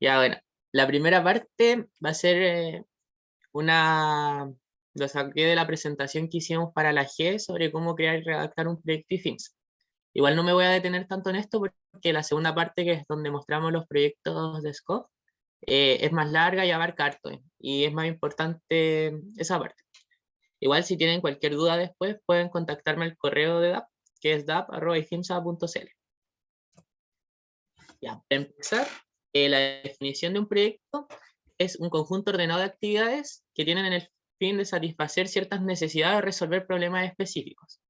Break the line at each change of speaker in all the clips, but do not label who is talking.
Ya, bueno, la primera parte va a ser lo saqué de la presentación que hicimos para la G sobre cómo crear y redactar un proyecto IFIMS. Igual no me voy a detener tanto en esto porque la segunda parte, que es donde mostramos los proyectos de SCOP, es más larga y abarca harto, y es más importante esa parte. Igual si tienen cualquier duda después pueden contactarme al correo de DAP, que es dap@ifimsa.cl. Ya, para empezar, la definición de un proyecto es un conjunto ordenado de actividades que tienen el fin de satisfacer ciertas necesidades o resolver problemas específicos.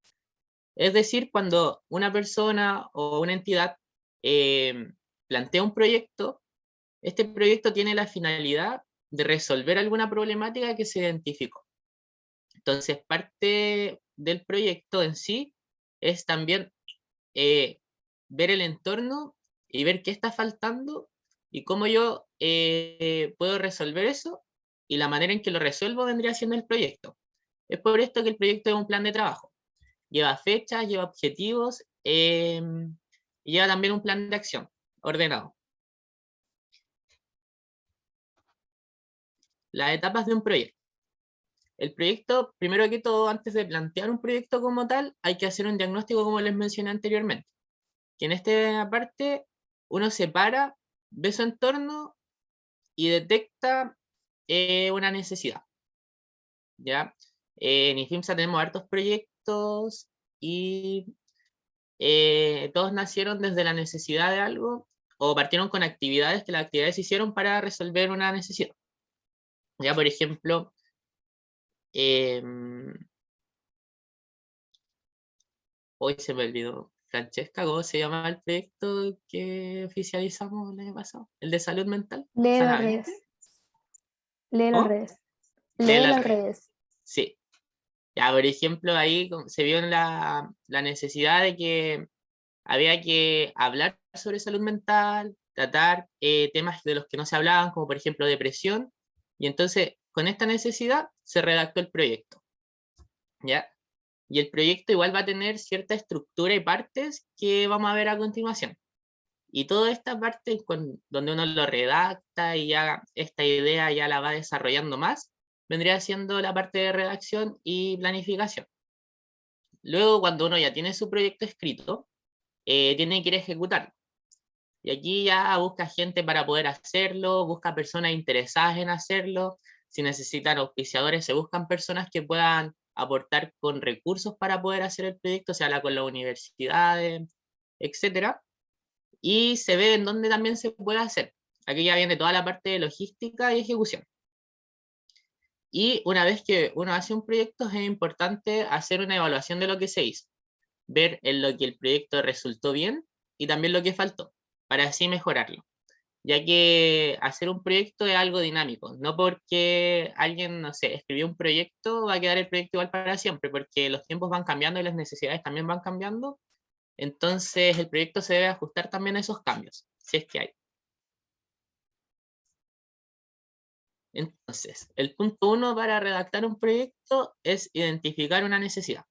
Es decir, cuando una persona o una entidad plantea un proyecto, este proyecto tiene la finalidad de resolver alguna problemática que se identificó. Entonces, parte del proyecto en sí es también ver el entorno y ver qué está faltando y cómo yo puedo resolver eso, y la manera en que lo resuelvo vendría siendo el proyecto. Es por esto que el proyecto es un plan de trabajo. Lleva fechas, lleva objetivos y lleva también un plan de acción ordenado. Las etapas de un proyecto. El proyecto, primero que todo, antes de plantear un proyecto como tal, hay que hacer un diagnóstico, como les mencioné anteriormente. Que en esta parte uno separa, ve su entorno y detecta una necesidad. ¿Ya? En IFIMSA tenemos hartos proyectos y todos nacieron desde la necesidad de algo o partieron con actividades, que las actividades se hicieron para resolver una necesidad. Ya, por ejemplo, hoy se me olvidó, Francesca, ¿cómo se llama el proyecto que oficializamos el año pasado? ¿El de salud mental?
Lee las
¿Sanamente?
redes. Lee las
¿Oh?
redes.
Lee
Lee
las
las
redes.
redes.
Sí. Ya, por ejemplo, ahí se vio la necesidad de que había que hablar sobre salud mental, tratar temas de los que no se hablaban, como por ejemplo depresión, y entonces con esta necesidad se redactó el proyecto, ¿ya? Y el proyecto igual va a tener cierta estructura y partes que vamos a ver a continuación. Y toda esta parte donde uno lo redacta y ya esta idea ya la va desarrollando más, vendría siendo la parte de redacción y planificación. Luego, cuando uno ya tiene su proyecto escrito, tiene que ir a ejecutarlo. Y aquí ya busca gente para poder hacerlo, busca personas interesadas en hacerlo. Si necesitan auspiciadores, se buscan personas que puedan aportar con recursos para poder hacer el proyecto, se habla con las universidades, etcétera. Y se ve en dónde también se puede hacer. Aquí ya viene toda la parte de logística y ejecución. Y una vez que uno hace un proyecto, es importante hacer una evaluación de lo que se hizo, ver en lo que el proyecto resultó bien y también lo que faltó, para así mejorarlo. Ya que hacer un proyecto es algo dinámico, no porque alguien, no sé, escribió un proyecto, va a quedar el proyecto igual para siempre, porque los tiempos van cambiando y las necesidades también van cambiando. Entonces el proyecto se debe ajustar también a esos cambios, si es que hay. Entonces, el punto 1 para redactar un proyecto es identificar una necesidad.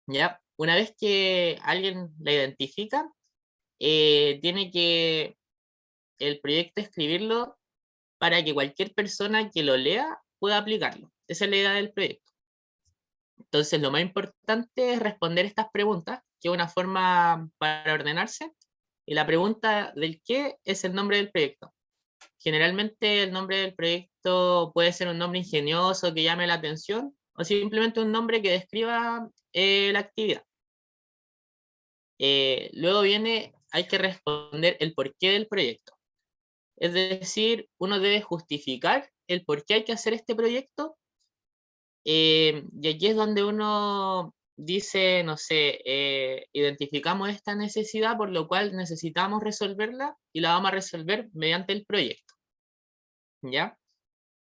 ¿Ya? Una vez que alguien la identifica, tiene que el proyecto escribirlo para que cualquier persona que lo lea pueda aplicarlo. Esa es la idea del proyecto. Entonces, lo más importante es responder estas preguntas, que es una forma para ordenarse. Y la pregunta del qué es el nombre del proyecto. Generalmente el nombre del proyecto puede ser un nombre ingenioso que llame la atención, o simplemente un nombre que describa la actividad. Luego hay que responder el porqué del proyecto. Es decir, uno debe justificar el por qué hay que hacer este proyecto. Y aquí es donde uno dice, no sé, identificamos esta necesidad, por lo cual necesitamos resolverla y la vamos a resolver mediante el proyecto. ¿Ya?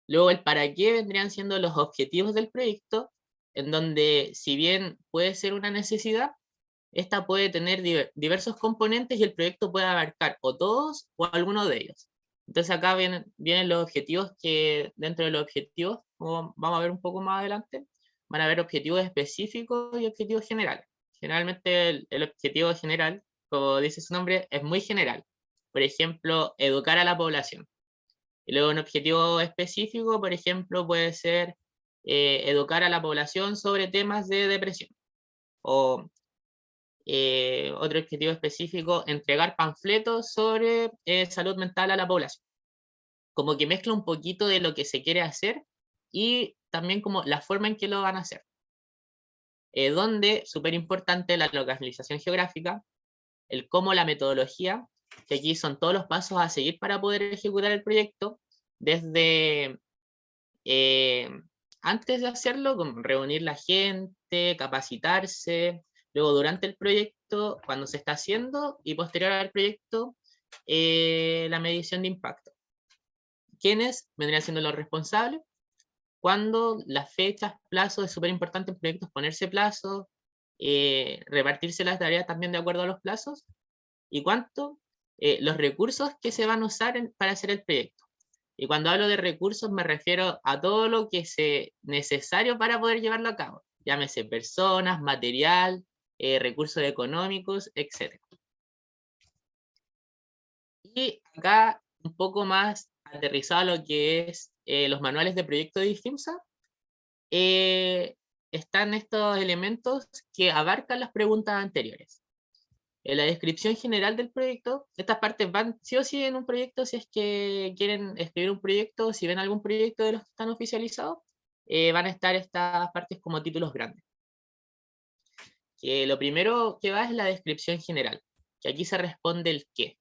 Luego el para qué vendrían siendo los objetivos del proyecto, en donde si bien puede ser una necesidad, esta puede tener diversos componentes y el proyecto puede abarcar o todos o algunos de ellos. Entonces acá vienen los objetivos, que dentro de los objetivos, como vamos a ver un poco más adelante, van a haber objetivos específicos y objetivos generales. Generalmente el objetivo general, como dice su nombre, es muy general. por ejemplo, educar a la población. Y luego un objetivo específico, por ejemplo, puede ser educar a la población sobre temas de depresión. O otro objetivo específico, entregar panfletos sobre salud mental a la población. Como que mezcla un poquito de lo que se quiere hacer y también como la forma en que lo van a hacer. Donde, súper importante, la localización geográfica, el cómo, la metodología, que aquí son todos los pasos a seguir para poder ejecutar el proyecto, desde antes de hacerlo, como reunir la gente, capacitarse, luego durante el proyecto, cuando se está haciendo, y posterior al proyecto, la medición de impacto. ¿Quiénes vendrían siendo los responsables? Cuando las fechas, plazos, es súper importante en proyectos ponerse plazos, repartirse las tareas también de acuerdo a los plazos, y cuánto, los recursos que se van a usar para hacer el proyecto. Y cuando hablo de recursos me refiero a todo lo que sea necesario para poder llevarlo a cabo. Llámese personas, material, recursos económicos, etc. Y acá un poco más aterrizado a lo que es los manuales de proyecto de IFIMSA, están estos elementos que abarcan las preguntas anteriores. En la descripción general del proyecto, estas partes van sí o sí en un proyecto, si es que quieren escribir un proyecto, si ven algún proyecto de los que están oficializados, van a estar estas partes como títulos grandes. Lo primero que va es la descripción general, que aquí se responde el qué.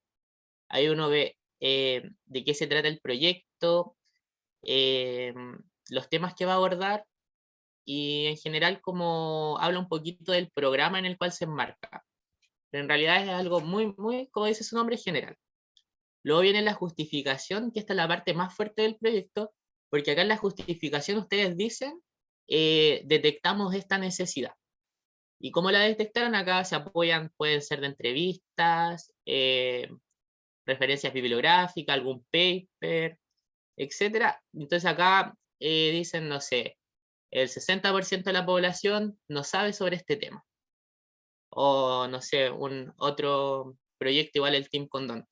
Ahí uno ve de qué se trata el proyecto, los temas que va a abordar, y en general como habla un poquito del programa en el cual se enmarca. Pero en realidad es algo muy, muy, como dice su nombre, general. Luego viene la justificación, que esta es la parte más fuerte del proyecto, porque acá en la justificación ustedes dicen, detectamos esta necesidad. ¿Y cómo la detectaron? Acá se apoyan, pueden ser de entrevistas, referencias bibliográficas, algún paper, etc. Entonces acá dicen, no sé, el 60% de la población no sabe sobre este tema. O, no sé, otro proyecto igual el Team Condón.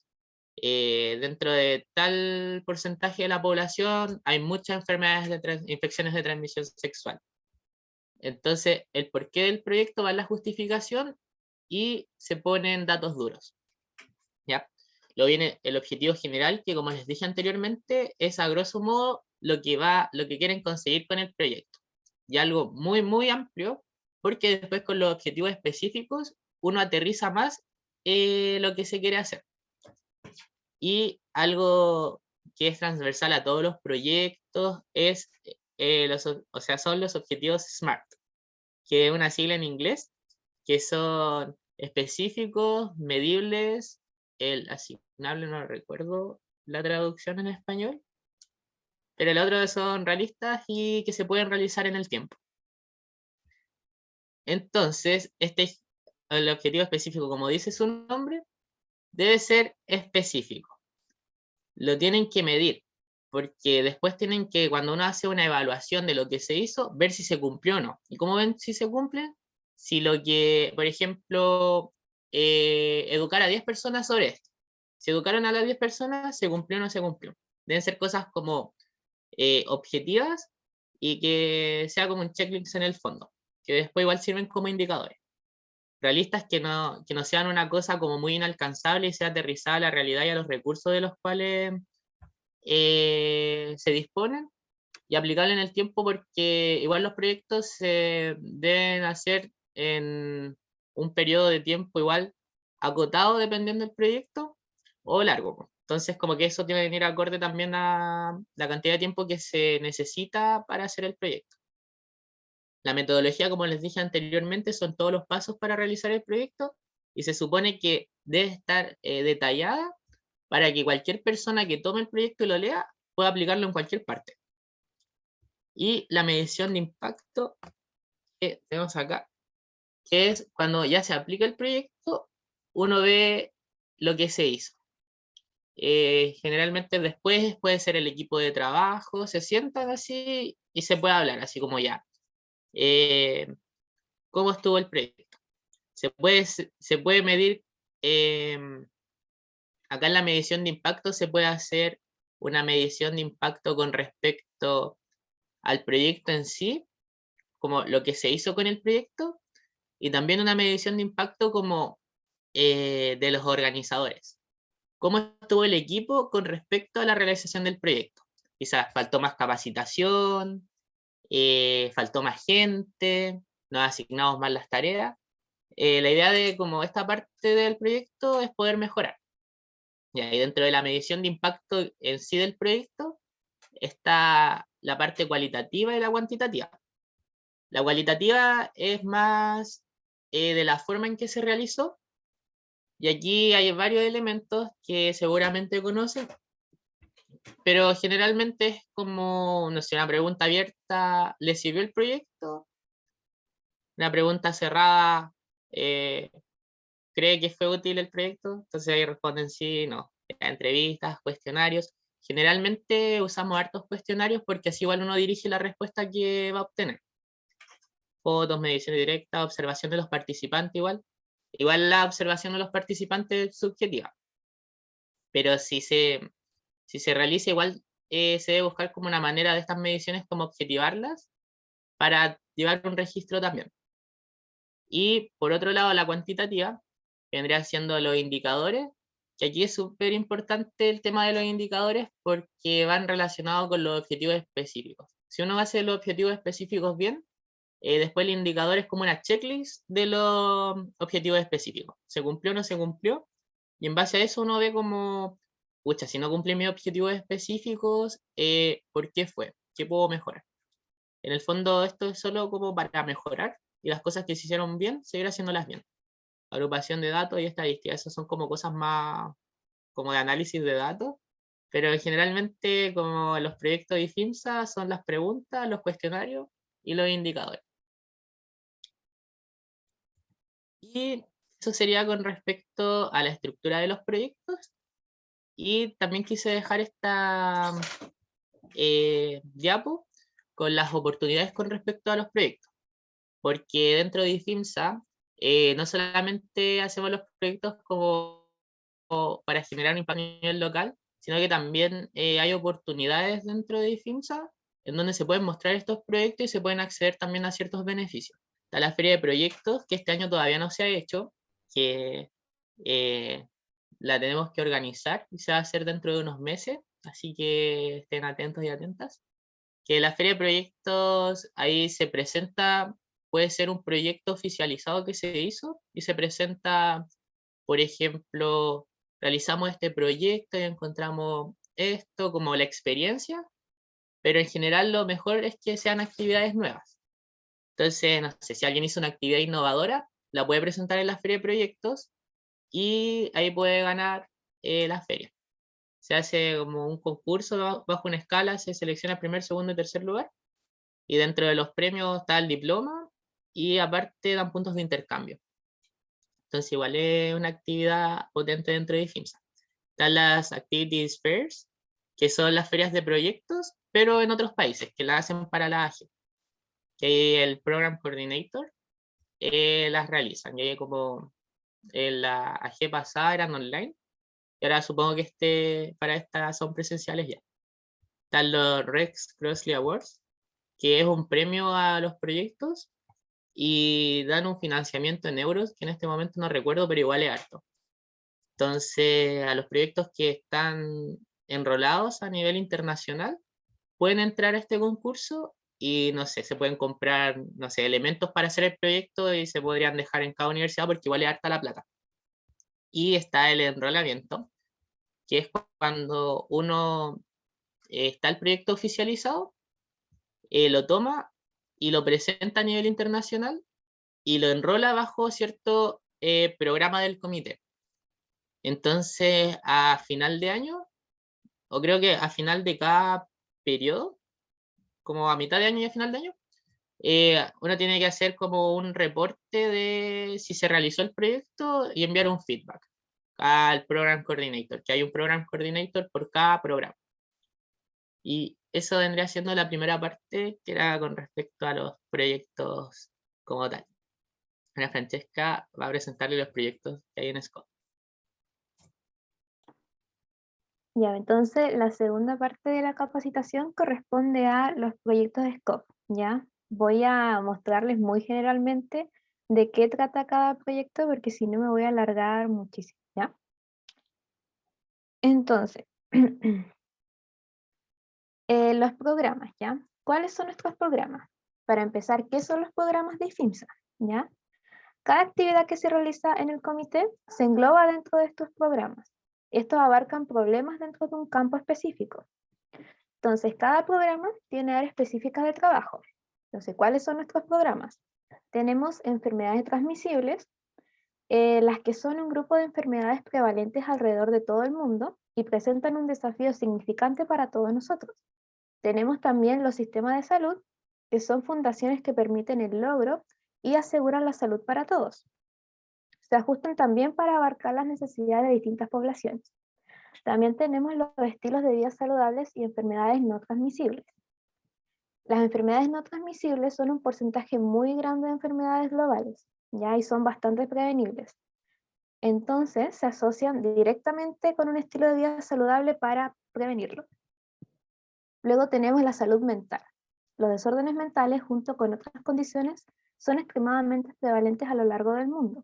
Dentro de tal porcentaje de la población hay muchas enfermedades infecciones de transmisión sexual. Entonces, el porqué del proyecto va en la justificación y se ponen datos duros. ¿Ya? Luego viene el objetivo general, que como les dije anteriormente, es a grosso modo lo que quieren conseguir con el proyecto. Y algo muy, muy amplio, porque después con los objetivos específicos uno aterriza más lo que se quiere hacer. Y algo que es transversal a todos los proyectos es, son los objetivos SMART, que es una sigla en inglés, que son específicos, medibles, el asignable, no recuerdo la traducción en español, pero el otro son realistas y que se pueden realizar en el tiempo. Entonces, el objetivo específico, como dice su nombre, debe ser específico. Lo tienen que medir, porque después tienen que, cuando uno hace una evaluación de lo que se hizo, ver si se cumplió o no. ¿Y cómo ven si se cumple? Si lo que, por ejemplo, educar a 10 personas sobre esto. Si educaron a las 10 personas, ¿se cumplió o no se cumplió? Deben ser cosas como objetivas y que sea como un checklist en el fondo, que después igual sirven como indicadores. Realistas que no sean una cosa como muy inalcanzable y sea aterrizada a la realidad y a los recursos de los cuales se disponen, y aplicable en el tiempo, porque igual los proyectos se deben hacer en un periodo de tiempo igual acotado dependiendo del proyecto o largo. Entonces como que eso tiene que venir acorde también a la cantidad de tiempo que se necesita para hacer el proyecto. La metodología, como les dije anteriormente, son todos los pasos para realizar el proyecto y se supone que debe estar detallada para que cualquier persona que tome el proyecto y lo lea pueda aplicarlo en cualquier parte. Y la medición de impacto que tenemos acá, que es cuando ya se aplica el proyecto, uno ve lo que se hizo. Generalmente después puede ser el equipo de trabajo, se sientan así y se puede hablar, así como ya. ¿Cómo estuvo el proyecto? Se puede medir acá en la medición de impacto se puede hacer una medición de impacto con respecto al proyecto en sí, como lo que se hizo con el proyecto, y también una medición de impacto como de los organizadores. ¿Cómo estuvo el equipo con respecto a la realización del proyecto? Quizás faltó más capacitación, faltó más gente, nos asignamos más las tareas. La idea de como esta parte del proyecto es poder mejorar. Y ahí dentro de la medición de impacto en sí del proyecto está la parte cualitativa y la cuantitativa. La cualitativa es más de la forma en que se realizó, y aquí hay varios elementos que seguramente conocen, pero generalmente es como, no sé, una pregunta abierta, ¿le sirvió el proyecto? Una pregunta cerrada, eh, ¿cree que fue útil el proyecto? Entonces ahí responden sí, no. Entrevistas, cuestionarios. Generalmente usamos hartos cuestionarios porque así igual uno dirige la respuesta que va a obtener. Fotos, medición directa, observación de los participantes igual. Igual la observación de los participantes es subjetiva. Pero si se realiza igual, se debe buscar como una manera de estas mediciones como objetivarlas para llevar un registro también. Y por otro lado, la cuantitativa vendría siendo los indicadores, que aquí es súper importante el tema de los indicadores porque van relacionados con los objetivos específicos. Si uno hace los objetivos específicos bien, después el indicador es como una checklist de los objetivos específicos. ¿Se cumplió o no se cumplió? Y en base a eso uno ve como, pucha, si no cumplí mis objetivos específicos, ¿por qué fue? ¿Qué puedo mejorar? En el fondo esto es solo como para mejorar y las cosas que se hicieron bien, seguir haciéndolas bien. Agrupación de datos y estadística, esas son como cosas más como de análisis de datos, pero generalmente como los proyectos de IFIMSA son las preguntas, los cuestionarios y los indicadores. Y eso sería con respecto a la estructura de los proyectos. Y también quise dejar esta diapo con las oportunidades con respecto a los proyectos, porque dentro de IFIMSA no solamente hacemos los proyectos como para generar un impacto a nivel local, sino que también hay oportunidades dentro de IFIMSA en donde se pueden mostrar estos proyectos y se pueden acceder también a ciertos beneficios. Está la feria de proyectos, que este año todavía no se ha hecho, que eh, la tenemos que organizar y se va a hacer dentro de unos meses, así que estén atentos y atentas. Que la feria de proyectos ahí se presenta, puede ser un proyecto oficializado que se hizo y se presenta, por ejemplo, realizamos este proyecto y encontramos esto como la experiencia, pero en general lo mejor es que sean actividades nuevas. Entonces, no sé, si alguien hizo una actividad innovadora, la puede presentar en la feria de proyectos y ahí puede ganar la feria. Se hace como un concurso bajo una escala, se selecciona primer, segundo y tercer lugar, y dentro de los premios está el diploma y aparte dan puntos de intercambio. Entonces igual es una actividad potente dentro de IFIMSA. Están las Activities Fairs, que son las ferias de proyectos, pero en otros países, que las hacen para la AGE, que el Program Coordinator las realizan. Y como en la AG pasada eran online, y ahora supongo que para estas son presenciales ya. Están los Rex Crossley Awards, que es un premio a los proyectos y dan un financiamiento en euros, que en este momento no recuerdo, pero igual es harto. Entonces, a los proyectos que están enrolados a nivel internacional, pueden entrar a este concurso y, no sé, se pueden comprar, no sé, elementos para hacer el proyecto y se podrían dejar en cada universidad porque igual es harta la plata. Y está el enrolamiento, que es cuando uno está el proyecto oficializado, lo toma y lo presenta a nivel internacional y lo enrola bajo cierto programa del comité. Entonces, a final de año, o creo que a final de cada periodo, como a mitad de año y a final de año, uno tiene que hacer como un reporte de si se realizó el proyecto y enviar un feedback al Program Coordinator, que hay un Program Coordinator por cada programa. Y eso vendría siendo la primera parte, que era con respecto a los proyectos como tal. Ana Francesca va a presentarle los proyectos que hay en SCOP.
Ya, entonces la segunda parte de la capacitación corresponde a los proyectos de SCOP, ¿ya? Voy a mostrarles muy generalmente de qué trata cada proyecto porque si no me voy a alargar muchísimo, ¿ya? Entonces, los programas, ¿ya? ¿Cuáles son nuestros programas? Para empezar, ¿qué son los programas de IFIMSA? ¿Ya? Cada actividad que se realiza en el comité se engloba dentro de estos programas. Estos abarcan problemas dentro de un campo específico. Entonces, cada programa tiene áreas específicas de trabajo. Entonces, ¿cuáles son nuestros programas? Tenemos enfermedades transmisibles, las que son un grupo de enfermedades prevalentes alrededor de todo el mundo y presentan un desafío significante para todos nosotros. Tenemos también los sistemas de salud, que son fundaciones que permiten el logro y aseguran la salud para todos. Se ajustan también para abarcar las necesidades de distintas poblaciones. También tenemos los estilos de vida saludables y enfermedades no transmisibles. Las enfermedades no transmisibles son un porcentaje muy grande de enfermedades globales, ¿ya? Y son bastante prevenibles. Entonces, se asocian directamente con un estilo de vida saludable para prevenirlo. Luego tenemos la salud mental. Los desórdenes mentales, junto con otras condiciones, son extremadamente prevalentes a lo largo del mundo.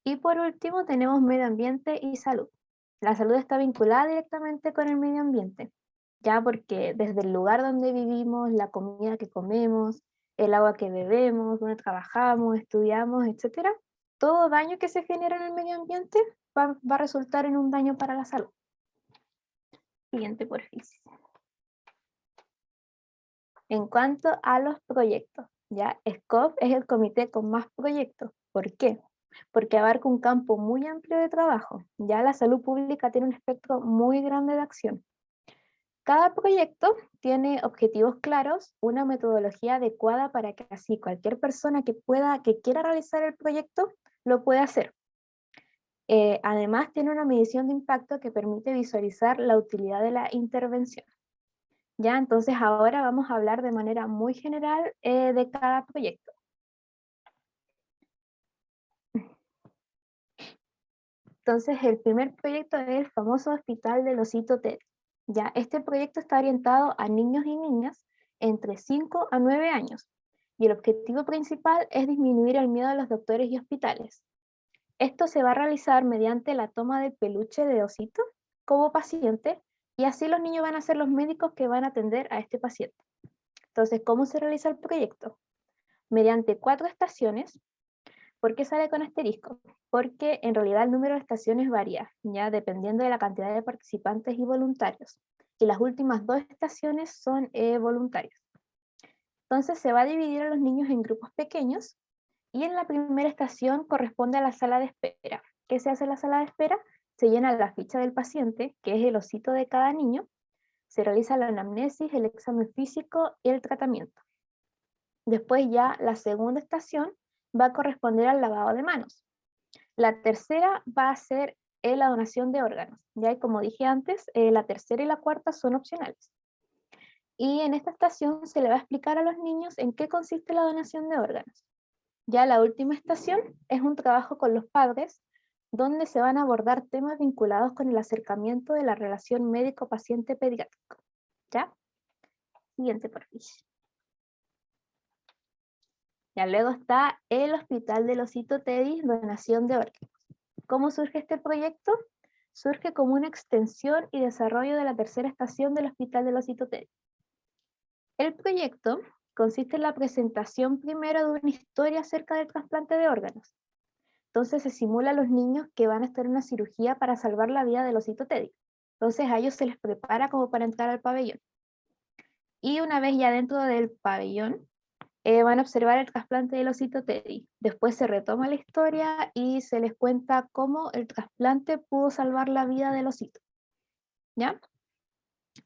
Y por último, tenemos medio ambiente y salud. La salud está vinculada directamente con el medio ambiente, ya porque desde el lugar donde vivimos, la comida que comemos, el agua que bebemos, donde trabajamos, estudiamos, etcétera, todo daño que se genera en el medio ambiente va a resultar en un daño para la salud. Siguiente, por favor. En cuanto a los proyectos, ya SCOP es el comité con más proyectos. ¿Por qué? Porque abarca un campo muy amplio de trabajo. Ya la salud pública tiene un espectro muy grande de acción. Cada proyecto tiene objetivos claros, una metodología adecuada para que así cualquier persona que quiera realizar el proyecto lo pueda hacer. Además, tiene una medición de impacto que permite visualizar la utilidad de la intervención. Ya, entonces ahora vamos a hablar de manera muy general de cada proyecto. Entonces, el primer proyecto es el famoso Hospital del Osito Ted. Ya, este proyecto está orientado a niños y niñas entre 5 a 9 años y el objetivo principal es disminuir el miedo a los doctores y hospitales. Esto se va a realizar mediante la toma del peluche de osito como paciente y así los niños van a ser los médicos que van a atender a este paciente. Entonces, ¿cómo se realiza el proyecto? Mediante 4 estaciones. ¿Por qué sale con asterisco? Porque en realidad el número de estaciones varía, ya dependiendo de la cantidad de participantes y voluntarios. Y las últimas 2 estaciones son voluntarios. Entonces se va a dividir a los niños en grupos pequeños y en la primera estación corresponde a la sala de espera. ¿Qué se hace en la sala de espera? Se llena la ficha del paciente, que es el osito de cada niño, se realiza la anamnesis, el examen físico y el tratamiento. Después ya la segunda estación va a corresponder al lavado de manos. La tercera va a ser la donación de órganos. Ya, como dije antes, la tercera y la cuarta son opcionales. Y en esta estación se le va a explicar a los niños en qué consiste la donación de órganos. Ya la última estación es un trabajo con los padres, donde se van a abordar temas vinculados con el acercamiento de la relación médico-paciente pediátrico. ¿Ya? Siguiente, por favor. Ya luego está el Hospital del Osito Teddy, donación de órganos. ¿Cómo surge este proyecto? Surge como una extensión y desarrollo de la tercera estación del Hospital del Osito Teddy. El proyecto consiste en la presentación primero de una historia acerca del trasplante de órganos. Entonces se simula a los niños que van a estar en una cirugía para salvar la vida del Osito Teddy. Entonces a ellos se les prepara como para entrar al pabellón. Y una vez ya dentro del pabellón, van a observar el trasplante del osito Teddy. Después se retoma la historia y se les cuenta cómo el trasplante pudo salvar la vida del osito. ¿Ya?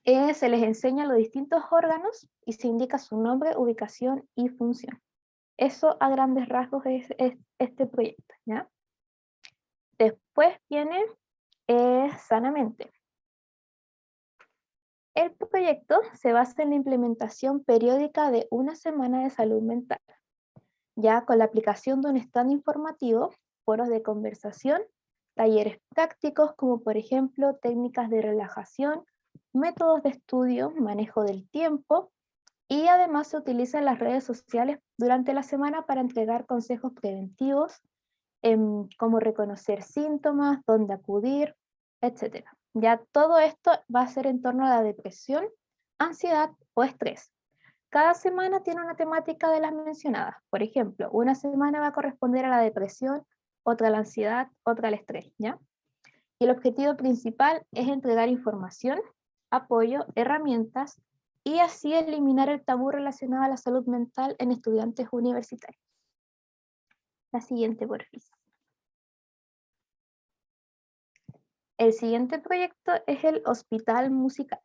Se les enseña los distintos órganos y se indica su nombre, ubicación y función. Eso a grandes rasgos es este proyecto. ¿Ya? Después viene Sanamente. El proyecto se basa en la implementación periódica de una semana de salud mental, ya con la aplicación de un stand informativo, foros de conversación talleres prácticos como por ejemplo técnicas de relajación, métodos de estudio, manejo del tiempo, y además se utilizan las redes sociales durante la semana para entregar consejos preventivos, cómo reconocer síntomas, dónde acudir, etc. Ya todo esto va a ser en torno a la depresión, ansiedad o estrés. Cada semana tiene una temática de las mencionadas. Por ejemplo, una semana va a corresponder a la depresión, otra a la ansiedad, otra al estrés, ¿ya? Y el objetivo principal es entregar información, apoyo, herramientas y así eliminar el tabú relacionado a la salud mental en estudiantes universitarios. La siguiente, porfis. El siguiente proyecto es el Hospital Musical.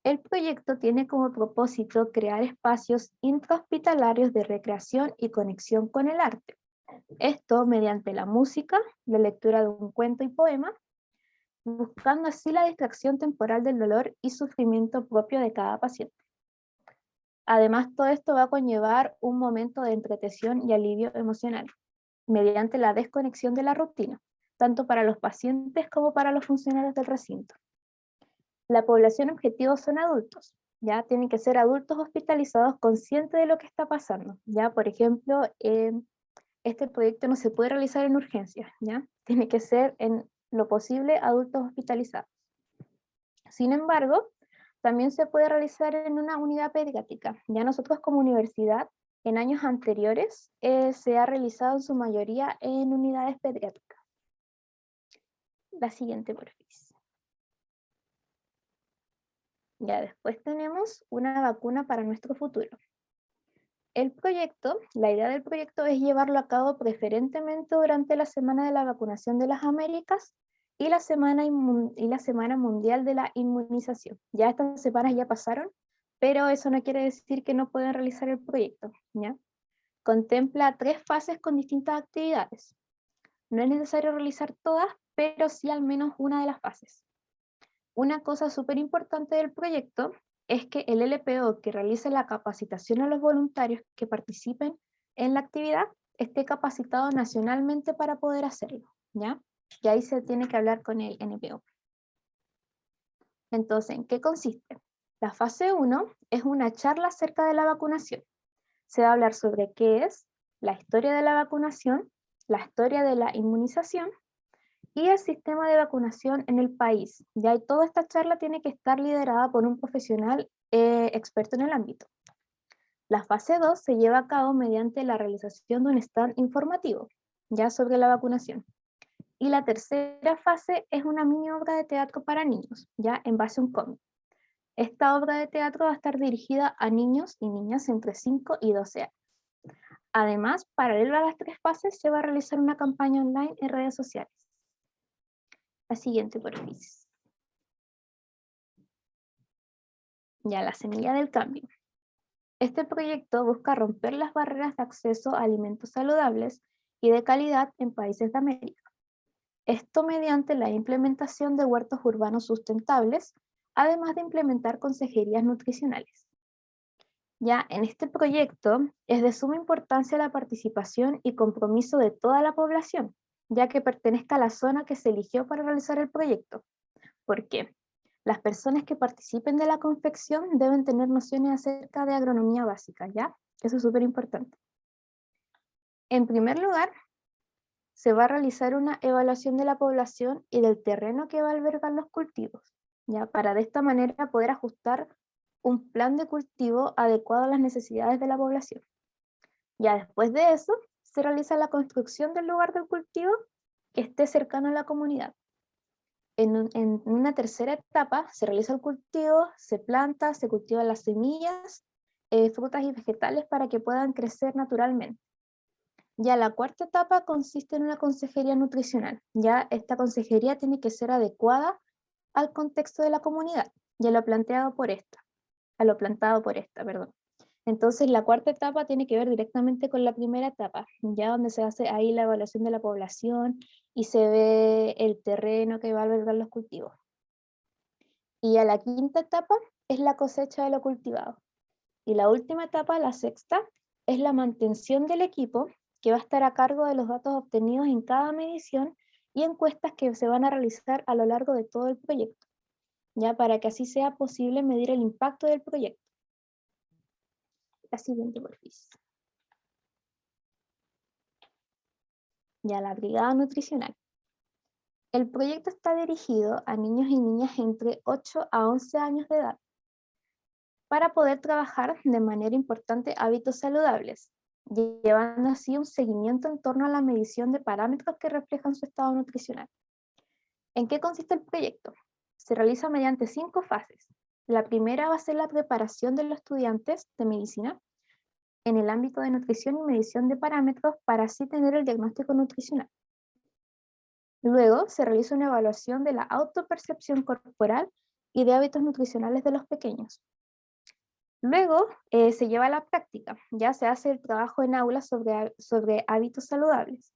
El proyecto tiene como propósito crear espacios intrahospitalarios de recreación y conexión con el arte. Esto mediante la música, la lectura de un cuento y poema, buscando así la distracción temporal del dolor y sufrimiento propio de cada paciente. Además, todo esto va a conllevar un momento de entretención y alivio emocional, mediante la desconexión de la rutina, tanto para los pacientes como para los funcionarios del recinto. La población objetivo son adultos, ya tienen que ser adultos hospitalizados conscientes de lo que está pasando. Ya, por ejemplo, este proyecto no se puede realizar en urgencias, ya tiene que ser en lo posible adultos hospitalizados. Sin embargo, también se puede realizar en una unidad pediátrica. Ya nosotros como universidad, en años anteriores, se ha realizado en su mayoría en unidades pediátricas. La siguiente, por favor. Ya después tenemos una vacuna para nuestro futuro. El proyecto, la idea del proyecto es llevarlo a cabo preferentemente durante la Semana de la Vacunación de las Américas y la Semana Mundial de la Inmunización. Ya estas semanas ya pasaron, pero eso no quiere decir que no puedan realizar el proyecto, ¿ya? Contempla 3 fases con distintas actividades. No es necesario realizar todas, pero sí al menos una de las fases. Una cosa súper importante del proyecto es que el LPO que realice la capacitación a los voluntarios que participen en la actividad esté capacitado nacionalmente para poder hacerlo, ¿ya? Y ahí se tiene que hablar con el NPO. Entonces, ¿en qué consiste? La fase 1 es una charla acerca de la vacunación. Se va a hablar sobre qué es, la historia de la vacunación, la historia de la inmunización y el sistema de vacunación en el país. Ya, y toda esta charla tiene que estar liderada por un profesional experto en el ámbito. La fase 2 se lleva a cabo mediante la realización de un stand informativo, ya sobre la vacunación. Y la tercera fase es una mini obra de teatro para niños, ya en base a un cómic. Esta obra de teatro va a estar dirigida a niños y niñas entre 5 y 12 años. Además, paralelo a las 3 fases, se va a realizar una campaña online en redes sociales. La siguiente, por favor. Ya, la semilla del cambio. Este proyecto busca romper las barreras de acceso a alimentos saludables y de calidad en países de América. Esto mediante la implementación de huertos urbanos sustentables, además de implementar consejerías nutricionales. Ya en este proyecto es de suma importancia la participación y compromiso de toda la población, ya que pertenezca a la zona que se eligió para realizar el proyecto. ¿Por qué? Las personas que participen de la confección deben tener nociones acerca de agronomía básica, ¿ya? Eso es súper importante. En primer lugar, se va a realizar una evaluación de la población y del terreno que va a albergar los cultivos, ¿ya? Para de esta manera poder ajustar un plan de cultivo adecuado a las necesidades de la población. Ya después de eso, se realiza la construcción del lugar del cultivo que esté cercano a la comunidad. En una tercera etapa se realiza el cultivo, se planta, se cultivan las semillas, frutas y vegetales para que puedan crecer naturalmente. Ya la cuarta etapa consiste en una consejería nutricional. Ya esta consejería tiene que ser adecuada al contexto de la comunidad, ya lo plantado por esta, perdón. Entonces la cuarta etapa tiene que ver directamente con la primera etapa, ya donde se hace ahí la evaluación de la población y se ve el terreno que va a albergar los cultivos. Y a la quinta etapa es la cosecha de lo cultivado. Y la última etapa, la sexta, es la mantención del equipo que va a estar a cargo de los datos obtenidos en cada medición y encuestas que se van a realizar a lo largo de todo el proyecto, ya para que así sea posible medir el impacto del proyecto. La siguiente, por favor. Ya la brigada nutricional. El proyecto está dirigido a niños y niñas entre 8 a 11 años de edad para poder trabajar de manera importante hábitos saludables, llevando así un seguimiento en torno a la medición de parámetros que reflejan su estado nutricional. ¿En qué consiste el proyecto? Se realiza mediante 5 fases. La primera va a ser la preparación de los estudiantes de medicina en el ámbito de nutrición y medición de parámetros para así tener el diagnóstico nutricional. Luego se realiza una evaluación de la autopercepción corporal y de hábitos nutricionales de los pequeños. Luego se lleva a la práctica, ya se hace el trabajo en aula sobre hábitos saludables.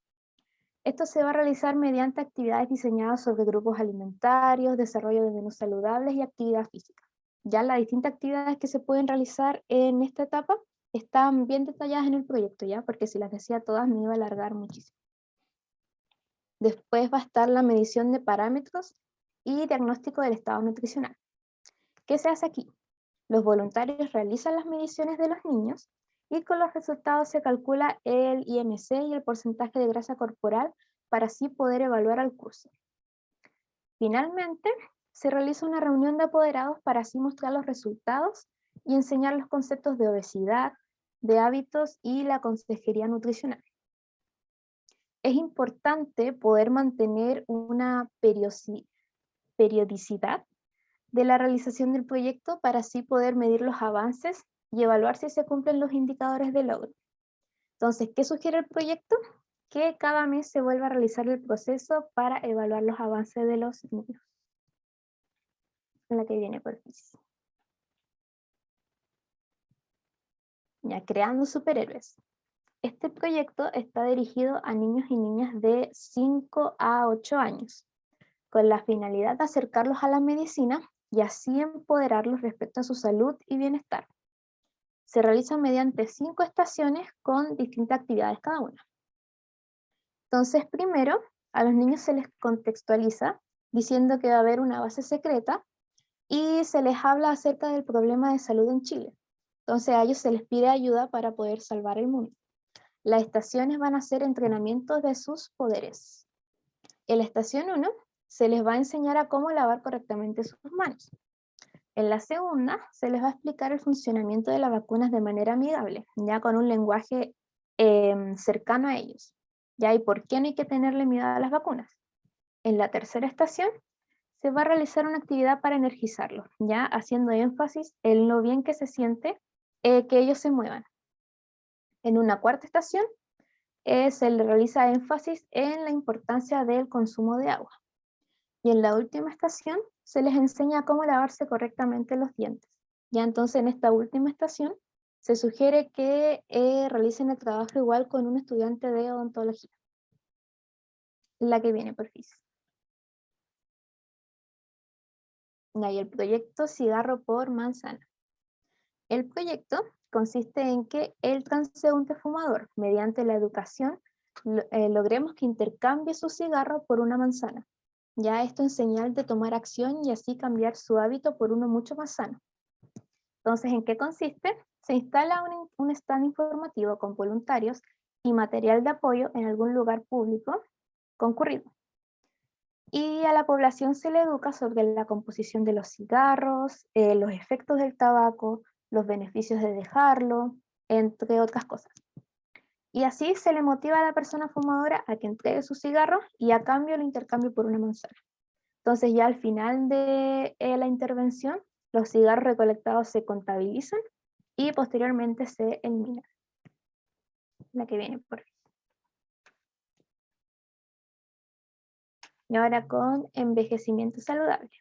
Esto se va a realizar mediante actividades diseñadas sobre grupos alimentarios, desarrollo de menús saludables y actividad física. Ya las distintas actividades que se pueden realizar en esta etapa están bien detalladas en el proyecto, ya, porque si las decía todas me iba a alargar muchísimo. Después va a estar la medición de parámetros y diagnóstico del estado nutricional. ¿Qué se hace aquí? Los voluntarios realizan las mediciones de los niños y con los resultados se calcula el IMC y el porcentaje de grasa corporal para así poder evaluar al curso. Finalmente, se realiza una reunión de apoderados para así mostrar los resultados y enseñar los conceptos de obesidad, de hábitos y la consejería nutricional. Es importante poder mantener una periodicidad de la realización del proyecto para así poder medir los avances y evaluar si se cumplen los indicadores de logro. Entonces, ¿qué sugiere el proyecto? Que cada mes se vuelva a realizar el proceso para evaluar los avances de los niños. En la que viene por aquí. Ya, creando superhéroes. Este proyecto está dirigido a niños y niñas de 5 a 8 años, con la finalidad de acercarlos a la medicina y así empoderarlos respecto a su salud y bienestar. Se realiza mediante 5 estaciones con distintas actividades cada una. Entonces, primero, a los niños se les contextualiza diciendo que va a haber una base secreta y se les habla acerca del problema de salud en Chile. Entonces a ellos se les pide ayuda para poder salvar el mundo. Las estaciones van a ser entrenamientos de sus poderes. En la estación 1 se les va a enseñar a cómo lavar correctamente sus manos. En la segunda se les va a explicar el funcionamiento de las vacunas de manera amigable, ya con un lenguaje cercano a ellos. ¿Ya? ¿Y por qué no hay que tenerle miedo a las vacunas? En la tercera estación se va a realizar una actividad para energizarlos, ya haciendo énfasis en lo bien que se siente que ellos se muevan. En una cuarta estación se le realiza énfasis en la importancia del consumo de agua. Y en la última estación se les enseña cómo lavarse correctamente los dientes. Ya entonces en esta última estación se sugiere que realicen el trabajo igual con un estudiante de odontología. La que viene, por fin. Y el proyecto Cigarro por Manzana. El proyecto consiste en que el transeúnte fumador, mediante la educación, logremos que intercambie su cigarro por una manzana. Ya esto en señal de tomar acción y así cambiar su hábito por uno mucho más sano. Entonces, ¿en qué consiste? Se instala un stand informativo con voluntarios y material de apoyo en algún lugar público concurrido. Y a la población se le educa sobre la composición de los cigarros, los efectos del tabaco, los beneficios de dejarlo, entre otras cosas. Y así se le motiva a la persona fumadora a que entregue su cigarro y a cambio lo intercambie por una manzana. Entonces ya al final de la intervención, los cigarros recolectados se contabilizan y posteriormente se eliminan. La que viene por aquí. Y ahora con envejecimiento saludable.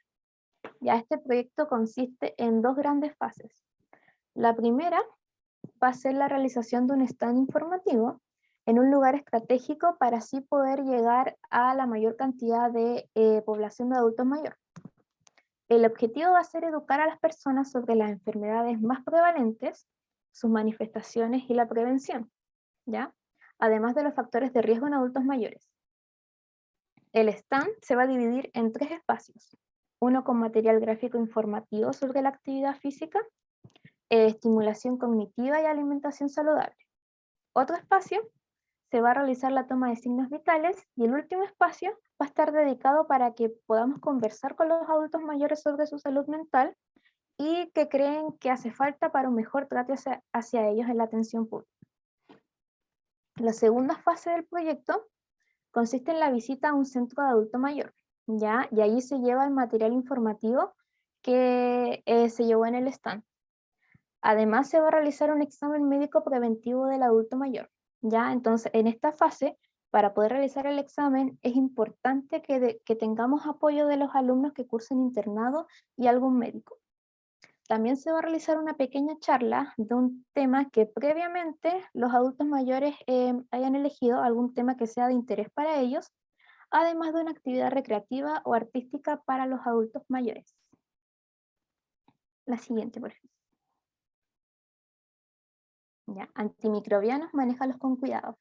Ya este proyecto consiste en 2 grandes fases. La primera va a ser la realización de un stand informativo en un lugar estratégico para así poder llegar a la mayor cantidad de población de adultos mayores. El objetivo va a ser educar a las personas sobre las enfermedades más prevalentes, sus manifestaciones y la prevención, ¿ya? Además de los factores de riesgo en adultos mayores. El stand se va a dividir en 3 espacios. Uno con material gráfico informativo sobre la actividad física, estimulación cognitiva y alimentación saludable. Otro espacio se va a realizar la toma de signos vitales y el último espacio va a estar dedicado para que podamos conversar con los adultos mayores sobre su salud mental y que creen que hace falta para un mejor trato hacia ellos en la atención pública. La segunda fase del proyecto consiste en la visita a un centro de adulto mayor, ¿ya? Y ahí se lleva el material informativo que se llevó en el stand. Además, se va a realizar un examen médico preventivo del adulto mayor, ¿ya? Entonces, en esta fase, para poder realizar el examen, es importante que tengamos apoyo de los alumnos que cursen internado y algún médico. También se va a realizar una pequeña charla de un tema que previamente los adultos mayores hayan elegido, algún tema que sea de interés para ellos, además de una actividad recreativa o artística para los adultos mayores. La siguiente, por favor. Ya, antimicrobianos, manéjalos con cuidado.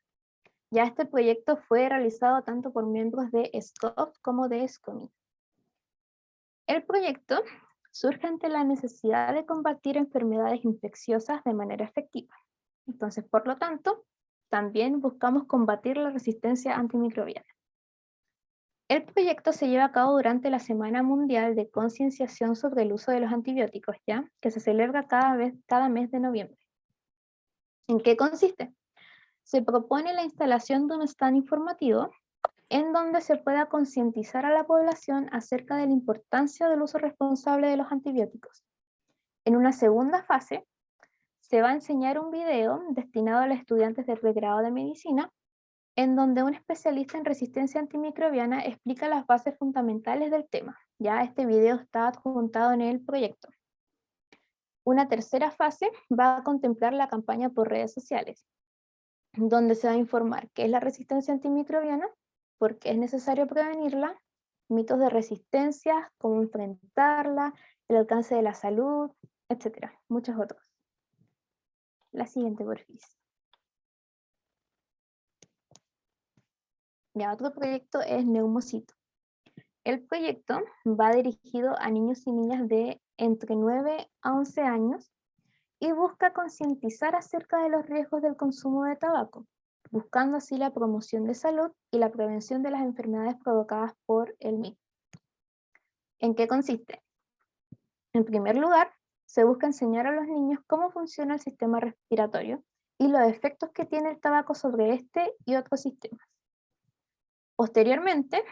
Ya este proyecto fue realizado tanto por miembros de SCOF como de SCOMI. El proyecto surge ante la necesidad de combatir enfermedades infecciosas de manera efectiva. Entonces, por lo tanto, también buscamos combatir la resistencia antimicrobiana. El proyecto se lleva a cabo durante la Semana Mundial de Concienciación sobre el Uso de los Antibióticos, ¿ya? Que se celebra cada mes de noviembre. ¿En qué consiste? Se propone la instalación de un stand informativo en donde se pueda concientizar a la población acerca de la importancia del uso responsable de los antibióticos. En una segunda fase, se va a enseñar un video destinado a los estudiantes del pregrado de medicina, en donde un especialista en resistencia antimicrobiana explica las bases fundamentales del tema. Ya este video está adjuntado en el proyecto. Una tercera fase va a contemplar la campaña por redes sociales, donde se va a informar qué es la resistencia antimicrobiana, por qué es necesario prevenirla, mitos de resistencia, cómo enfrentarla, el alcance de la salud, etcétera, muchos otros. La siguiente, porfis. Ya, otro proyecto es Neumocito. El proyecto va dirigido a niños y niñas de entre 9 a 11 años y busca concientizar acerca de los riesgos del consumo de tabaco, buscando así la promoción de salud y la prevención de las enfermedades provocadas por el mismo. ¿En qué consiste? En primer lugar, se busca enseñar a los niños cómo funciona el sistema respiratorio y los efectos que tiene el tabaco sobre este y otros sistemas. Posteriormente,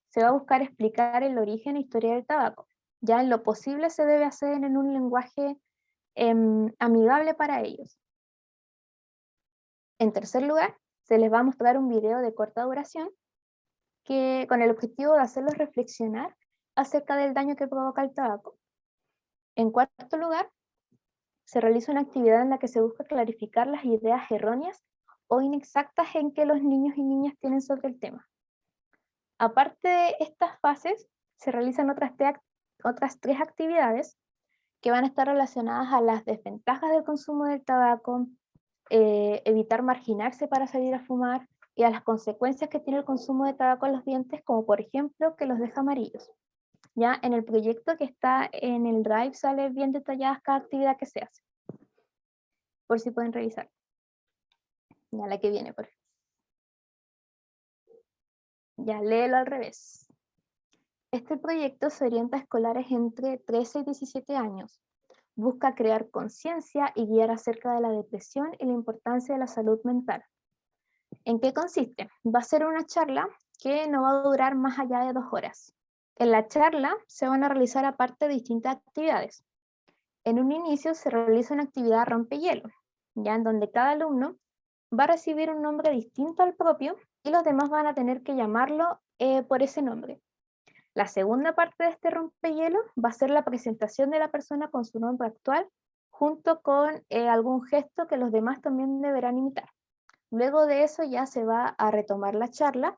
se va a buscar explicar el origen e historia del tabaco. Ya en lo posible se debe hacer en un lenguaje amigable para ellos. En tercer lugar, se les va a mostrar un video de corta duración con el objetivo de hacerlos reflexionar acerca del daño que provoca el tabaco. En cuarto lugar, se realiza una actividad en la que se busca clarificar las ideas erróneas o inexactas en que los niños y niñas tienen sobre el tema. Aparte de estas fases, se realizan otras 3 actividades que van a estar relacionadas a las desventajas del consumo del tabaco, evitar marginarse para salir a fumar y a las consecuencias que tiene el consumo de tabaco en los dientes, como por ejemplo que los deja amarillos. Ya en el proyecto que está en el Drive sale bien detalladas cada actividad que se hace, por si pueden revisar. Ya la que viene, por ejemplo. Ya léelo al revés. Este proyecto se orienta a escolares entre 13 y 17 años. Busca crear conciencia y guiar acerca de la depresión y la importancia de la salud mental. ¿En qué consiste? Va a ser una charla que no va a durar más allá de 2 horas. En la charla se van a realizar aparte distintas actividades. En un inicio se realiza una actividad rompehielo, ya en donde cada alumno va a recibir un nombre distinto al propio y los demás van a tener que llamarlo por ese nombre. La segunda parte de este rompehielo va a ser la presentación de la persona con su nombre actual, junto con algún gesto que los demás también deberán imitar. Luego de eso ya se va a retomar la charla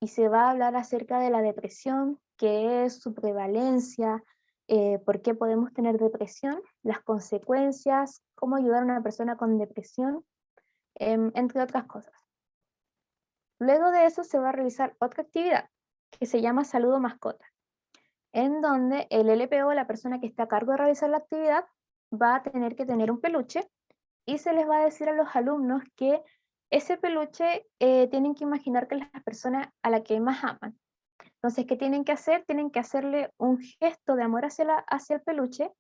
y se va a hablar acerca de la depresión, qué es su prevalencia, por qué podemos tener depresión, las consecuencias, cómo ayudar a una persona con depresión, entre otras cosas. Luego de eso se va a realizar otra actividad, que se llama Saludo Mascota, en donde el LPO, la persona que está a cargo de realizar la actividad, va a tener que tener un peluche y se les va a decir a los alumnos que ese peluche tienen que imaginar que es la persona a la que más aman. Entonces, ¿qué tienen que hacer? Tienen que hacerle un gesto de amor hacia el peluche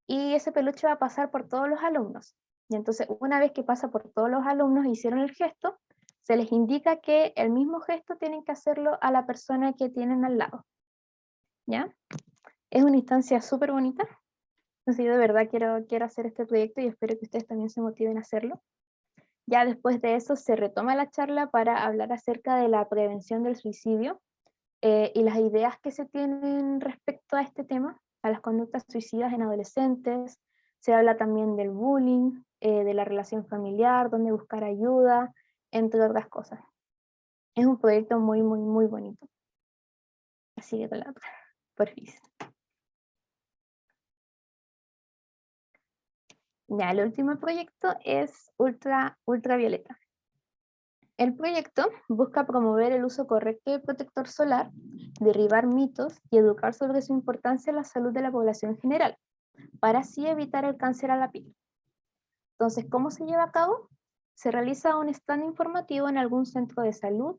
y ese peluche va a pasar por todos los alumnos. Y entonces, una vez que pasa por todos los alumnos y hicieron el gesto, se les indica que el mismo gesto tienen que hacerlo a la persona que tienen al lado. ¿Ya? Es una instancia súper bonita. Entonces, yo de verdad quiero hacer este proyecto y espero que ustedes también se motiven a hacerlo. Ya después de eso se retoma la charla para hablar acerca de la prevención del suicidio y las ideas que se tienen respecto a este tema, a las conductas suicidas en adolescentes. Se habla también del bullying, de la relación familiar, dónde buscar ayuda, entre otras cosas. Es un proyecto muy, muy, muy bonito. Así que con la otra, porfis. Ya, el último proyecto es ultravioleta. El proyecto busca promover el uso correcto del protector solar, derribar mitos y educar sobre su importancia en la salud de la población en general, para así evitar el cáncer a la piel. Entonces, ¿cómo se lleva a cabo? Se realiza un stand informativo en algún centro de salud,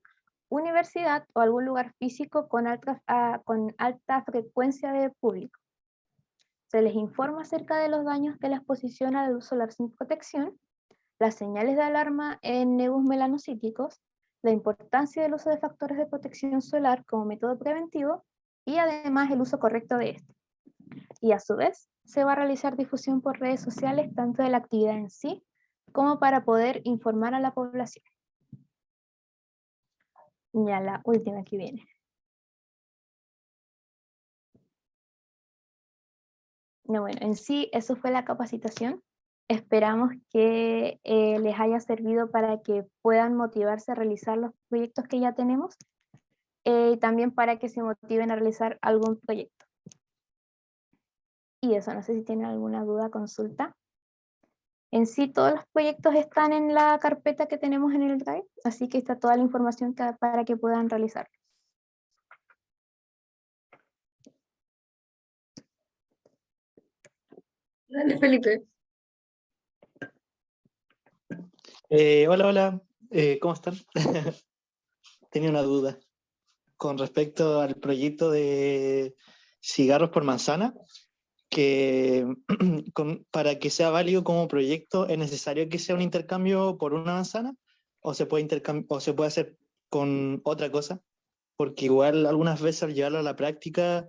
universidad o algún lugar físico con alta frecuencia de público. Se les informa acerca de los daños de la exposición a la luz solar sin protección, las señales de alarma en nevus melanocíticos, la importancia del uso de factores de protección solar como método preventivo y además el uso correcto de este. Y a su vez, se va a realizar difusión por redes sociales tanto de la actividad en sí como para poder informar a la población. Ya la última que viene. No, bueno, en sí eso fue la capacitación. Esperamos que les haya servido para que puedan motivarse a realizar los proyectos que ya tenemos y también para que se motiven a realizar algún proyecto. Y eso, no sé si tienen alguna duda, consulta. En sí, todos los proyectos están en la carpeta que tenemos en el Drive, así que está toda la información para que puedan realizarlo.
Dale, Felipe.
Hola, hola, ¿cómo están? Tenía una duda con respecto al proyecto de cigarros por manzana, que para que sea válido como proyecto, ¿es necesario que sea un intercambio por una manzana? ¿O se puede hacer con otra cosa? Porque igual algunas veces al llevarlo a la práctica,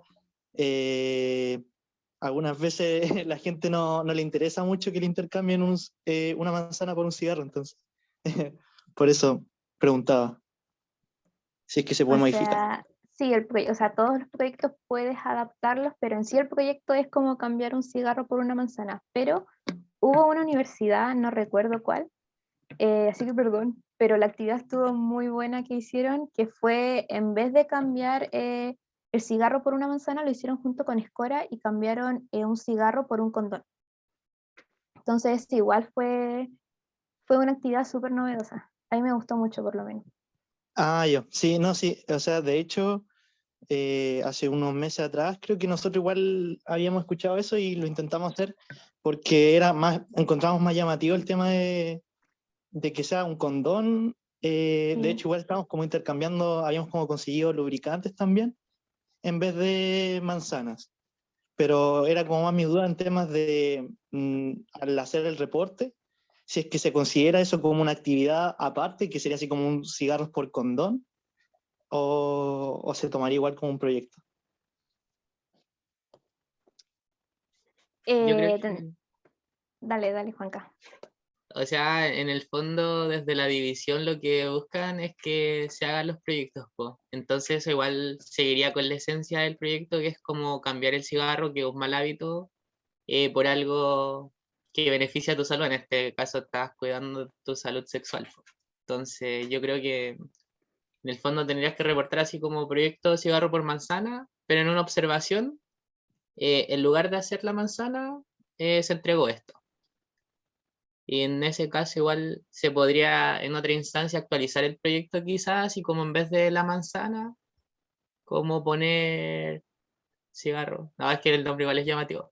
algunas veces la gente no le interesa mucho que le intercambien una manzana por un cigarro, entonces por eso preguntaba si es que se puede
O
modificar.
sea, sí, o sea, todos los proyectos puedes adaptarlos, pero en sí el proyecto es como cambiar un cigarro por una manzana. Pero hubo una universidad, no recuerdo cuál, así que perdón, pero la actividad estuvo muy buena que hicieron, que fue en vez de cambiar el cigarro por una manzana, lo hicieron junto con Escora y cambiaron un cigarro por un condón. Entonces, igual fue una actividad súper novedosa. A mí me gustó mucho, por lo menos.
Ah, yo, sí, no, sí, o sea, de hecho, hace unos meses atrás creo que nosotros igual habíamos escuchado eso y lo intentamos hacer porque encontramos más llamativo el tema de que sea un condón. De
Sí.
hecho, igual estábamos como intercambiando, habíamos como conseguido lubricantes también en vez de manzanas. Pero era como más mi duda en temas de, al hacer el reporte, si es que se considera eso como una actividad aparte, que sería así como un cigarros por condón, o se tomaría igual como un proyecto.
Yo creo que,
Dale, Juanca.
o sea, en el fondo, desde la división lo que buscan es que se hagan los proyectos, po. Entonces eso igual seguiría con la esencia del proyecto, que es como cambiar el cigarro, que es un mal hábito, por algo que beneficia a tu salud. En este caso estás cuidando tu salud sexual, po. Entonces yo creo que en el fondo tendrías que reportar así como proyecto cigarro por manzana, pero en una observación, en lugar de hacer la manzana, se entregó esto. Y en ese caso igual se podría en otra instancia actualizar el proyecto quizás y como en vez de la manzana, cómo poner cigarro. No, es que el nombre igual es llamativo.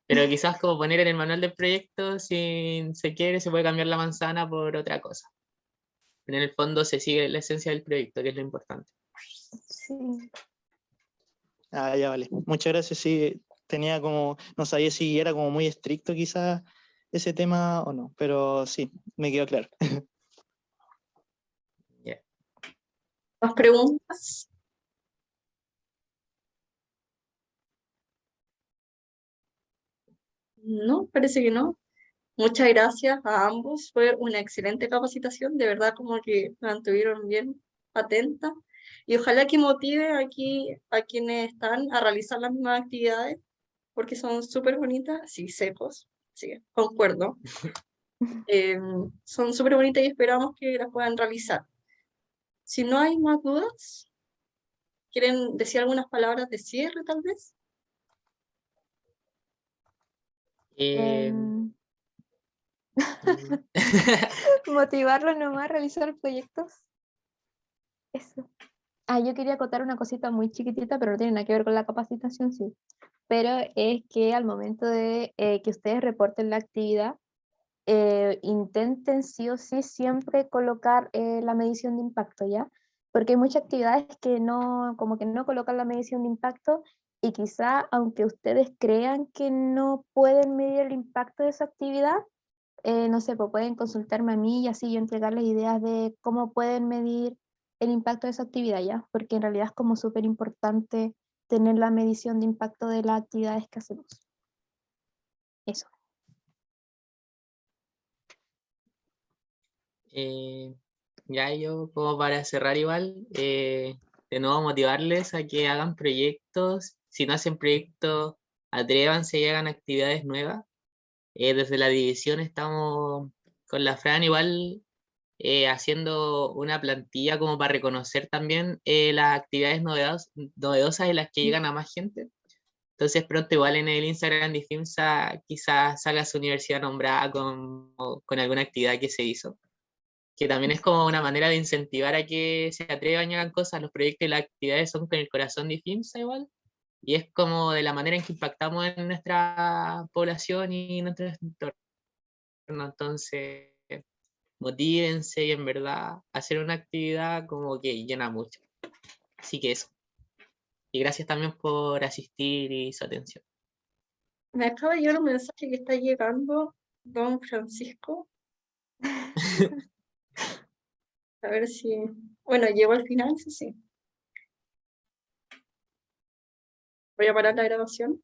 Pero quizás como poner en el manual del proyecto, si se quiere, se puede cambiar la manzana por otra cosa. Pero en el fondo se sigue la esencia del proyecto, que es lo importante.
Sí.
Ah, ya vale. Muchas gracias. Sí, tenía como, no sabía si era como muy estricto quizás ese tema o no, pero sí, me quedó claro.
Yeah.
¿Más preguntas? No, parece que no. Muchas gracias a ambos. Fue una excelente capacitación. De verdad, como que mantuvieron bien atenta. Y ojalá que motive aquí a quienes están a realizar las mismas actividades, porque son súper bonitas. Sí, secos. Sí, concuerdo. Son súper bonitas y esperamos que las puedan realizar. Si no hay más dudas, ¿quieren decir algunas palabras de cierre, tal vez?
Em, motivarlo nomás a realizar proyectos. Eso. Ah, yo quería acotar una cosita muy chiquitita, pero no tiene nada que ver con la capacitación, sí. Pero es que al momento de que ustedes reporten la actividad, intenten sí o sí siempre colocar la medición de impacto, ¿ya? Porque hay muchas actividades que no, como que no colocan la medición de impacto y quizá aunque ustedes crean que no pueden medir el impacto de esa actividad, no sé, pues pueden consultarme a mí y así yo entregarles ideas de cómo pueden medir el impacto de esa actividad, ¿ya? Porque en realidad es como súper importante tener la medición de impacto de las actividades que hacemos. Eso.
Ya yo, como para cerrar igual, de nuevo motivarles a que hagan proyectos. Si no hacen proyectos, atrévanse y hagan actividades nuevas. Desde la división estamos con la Fran igual haciendo una plantilla como para reconocer también las actividades novedosas en las que llegan a más gente. Entonces pronto igual en el Instagram de FIMSA quizás salga su universidad nombrada con alguna actividad que se hizo, que también es como una manera de incentivar a que se atrevan y hagan cosas. Los proyectos y las actividades son con el corazón de FIMSA igual, y es como de la manera en que impactamos en nuestra población y nuestro entorno. Entonces, motívense y en verdad hacer una actividad como que llena mucho. Así que eso. Y gracias también por asistir y su atención.
Me acaba de llegar un mensaje que está llegando don Francisco. A ver si... Bueno, llegó al final, sí, sí. Voy a parar la grabación.